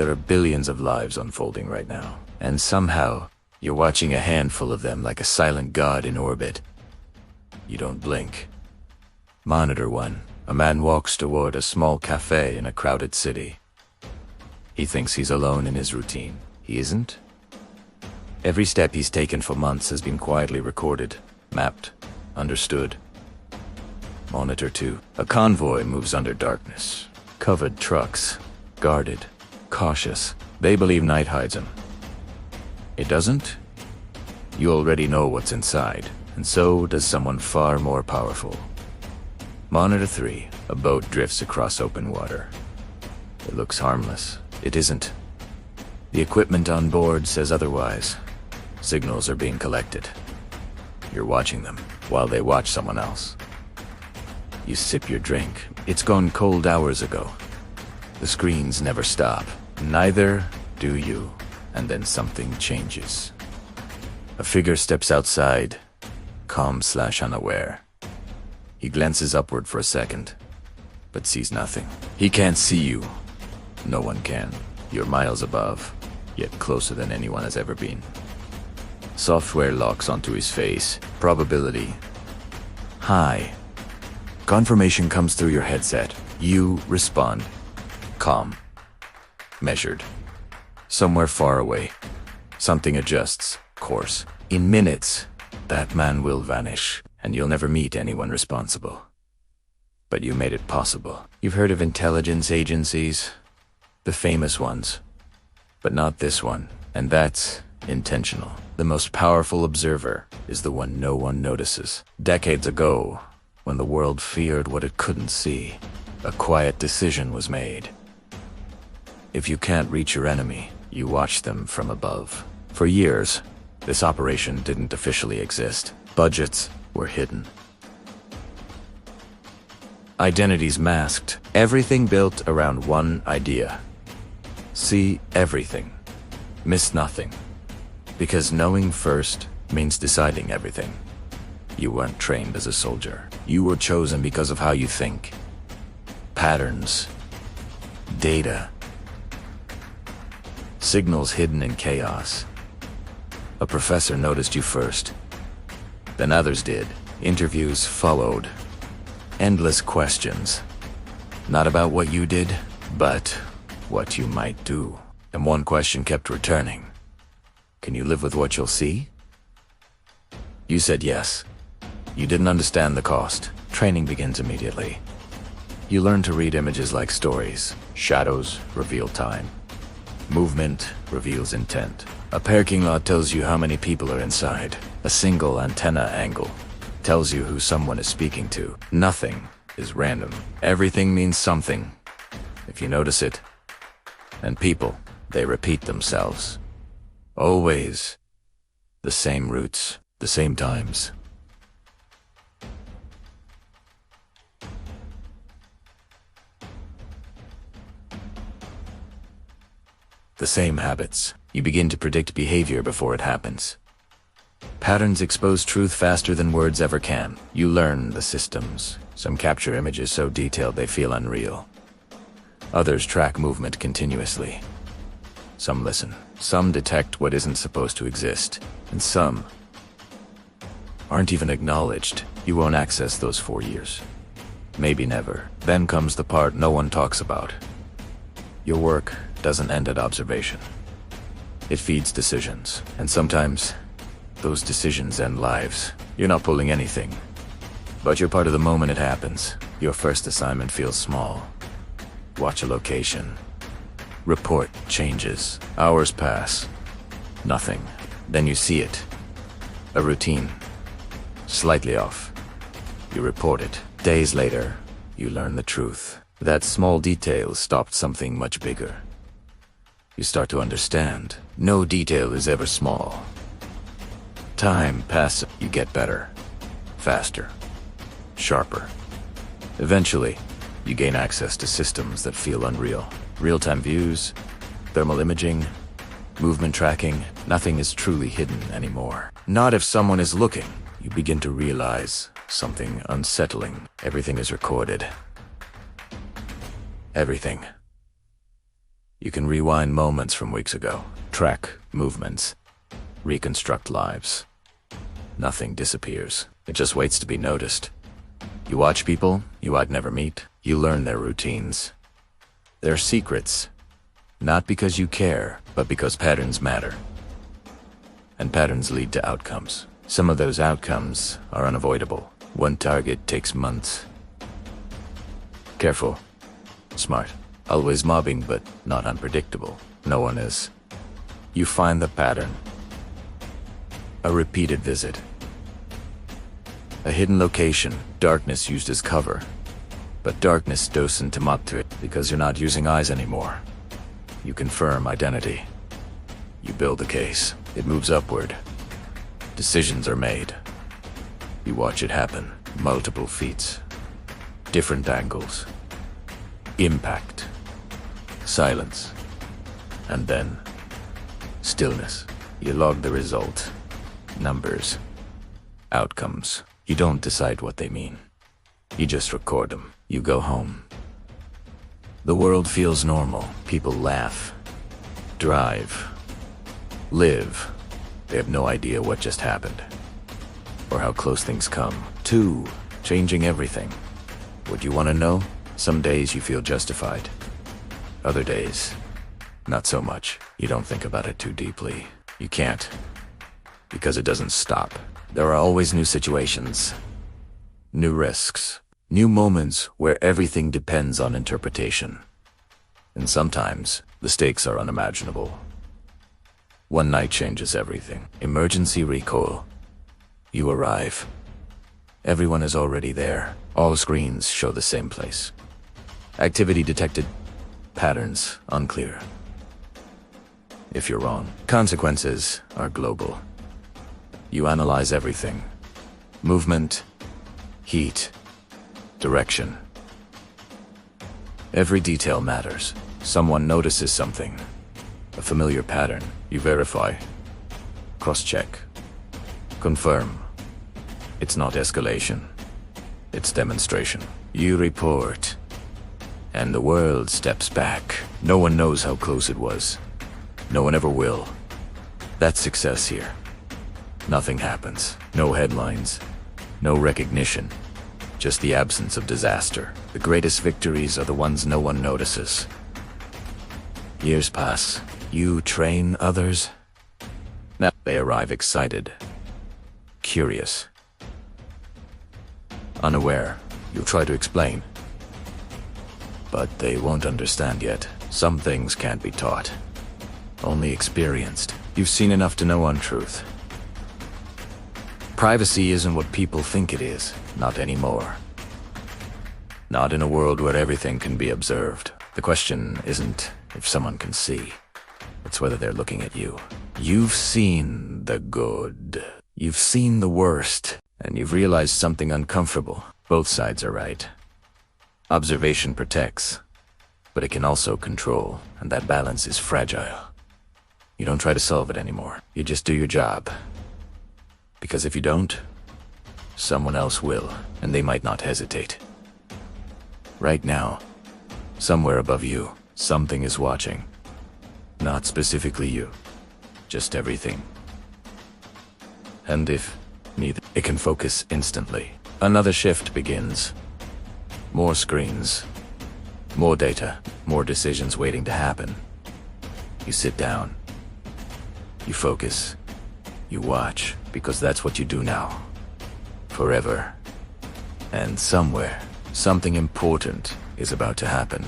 There are billions of lives unfolding right now, and somehow, you're watching a handful of them like a silent god in orbit. You don't blink. Monitor 1. A man walks toward a small cafe in a crowded city. He thinks he's alone in his routine. He isn't. Every step he's taken for months has been quietly recorded, mapped, understood. Monitor 2. A convoy moves under darkness. Covered trucks. Guarded. Cautious. They believe night hides them. It doesn't? You already know what's inside, and so does someone far more powerful. Monitor 3. A boat drifts across open water. It looks harmless. It isn't. The equipment on board says otherwise. Signals are being collected. You're watching them, while they watch someone else. You sip your drink. It's gone cold hours ago. The screens never stop. Neither do you. And then something changes. A figure steps outside, calm/unaware. He glances upward for a second, but sees nothing. He can't see you. No one can. You're miles above, yet closer than anyone has ever been. Software locks onto his face. Probability high. Confirmation comes through your headset. You respond. Calm. Measured. Somewhere far away. Something adjusts course. In minutes, that man will vanish, and you'll never meet anyone responsible. But you made it possible. You've heard of intelligence agencies? The famous ones. But not this one, and that's intentional. The most powerful observer is the one no one notices. Decades ago, when the world feared what it couldn't see, a quiet decision was made. If you can't reach your enemy, you watch them from above. For years, this operation didn't officially exist. Budgets were hidden. Identities masked. Everything built around one idea. See everything. Miss nothing. Because knowing first means deciding everything. You weren't trained as a soldier. You were chosen because of how you think. Patterns. Data. Signals hidden in chaos. A professor noticed you first. Then others did. Interviews followed. Endless questions. Not about what you did, but what you might do. And one question kept returning. Can you live with what you'll see? You said yes. You didn't understand the cost. Training begins immediately. You learn to read images like stories. Shadows reveal time. Movement reveals intent. A parking lot tells you how many people are inside. A single antenna angle tells you who someone is speaking to. Nothing is random. Everything means something, if you notice it. And people, they repeat themselves. Always. The same routes, the same times. The same habits. You begin to predict behavior before it happens. Patterns expose truth faster than words ever can. You learn the systems. Some capture images so detailed they feel unreal. Others track movement continuously. Some listen. Some detect what isn't supposed to exist. And some aren't even acknowledged. You won't access those 4 years. Maybe never. Then comes the part no one talks about. Your work doesn't end at observation. It feeds decisions, and sometimes those decisions end lives. You're not pulling anything, but you're part of the moment it happens. Your first assignment feels small. Watch a location. Report changes. Hours pass. Nothing. Then you see it. A routine. Slightly off. You report it. Days later, you learn the truth. That small detail stopped something much bigger. You start to understand. No detail is ever small. Time passes. You get better. Faster. Sharper. Eventually, you gain access to systems that feel unreal. Real-time views, thermal imaging, movement tracking. Nothing is truly hidden anymore. Not if someone is looking. You begin to realize something unsettling. Everything is recorded. Everything. You can rewind moments from weeks ago, track movements, reconstruct lives. Nothing disappears. It just waits to be noticed. You watch people you might never meet. You learn their routines, their secrets, not because you care, but because patterns matter. And patterns lead to outcomes. Some of those outcomes are unavoidable. One target takes months. Careful. Smart. Always mobbing, but not unpredictable. No one is. You find the pattern. A repeated visit. A hidden location, darkness used as cover. But darkness doesn't to it because you're not using eyes anymore. You confirm identity. You build a case. It moves upward. Decisions are made. You watch it happen. Multiple feats. Different angles. Impact. Silence. And then stillness. You log the result. Numbers. Outcomes. You don't decide what they mean. You just record them. You go home. The world feels normal. People laugh, drive, live. They have no idea what just happened or how close things come to changing everything. What you want to know? Some days you feel justified. Other days, not so much. You don't think about it too deeply. You can't, because it doesn't stop. There are always new situations, new risks, new moments where everything depends on interpretation. And sometimes the stakes are unimaginable. One night changes everything. Emergency recall. You arrive. Everyone is already there. All screens show the same place. Activity detected. Patterns unclear. If you're wrong, consequences are global. You analyze everything. Movement, heat, direction. Every detail matters. Someone notices something. A familiar pattern. You verify. Cross-check. Confirm. It's not escalation. It's demonstration. You report. And the world steps back. No one knows how close it was. No one ever will. That's success here. Nothing happens. No headlines. No recognition. Just the absence of disaster. The greatest victories are the ones no one notices. Years pass. You train others. Now they arrive excited, curious, unaware. You try to explain, but they won't understand yet. Some things can't be taught, only experienced. You've seen enough to know untruth. Privacy isn't what people think it is. Not anymore. Not in a world where everything can be observed. The question isn't if someone can see. It's whether they're looking at you. You've seen the good. You've seen the worst. And you've realized something uncomfortable. Both sides are right. Observation protects, but it can also control, and that balance is fragile. You don't try to solve it anymore. You just do your job. Because if you don't, someone else will, and they might not hesitate. Right now, somewhere above you, something is watching. Not specifically you, just everything. And if neither, it can focus instantly. Another shift begins. More screens, more data, more decisions waiting to happen. You sit down, you focus, you watch, because that's what you do now. Forever. And somewhere, something important is about to happen.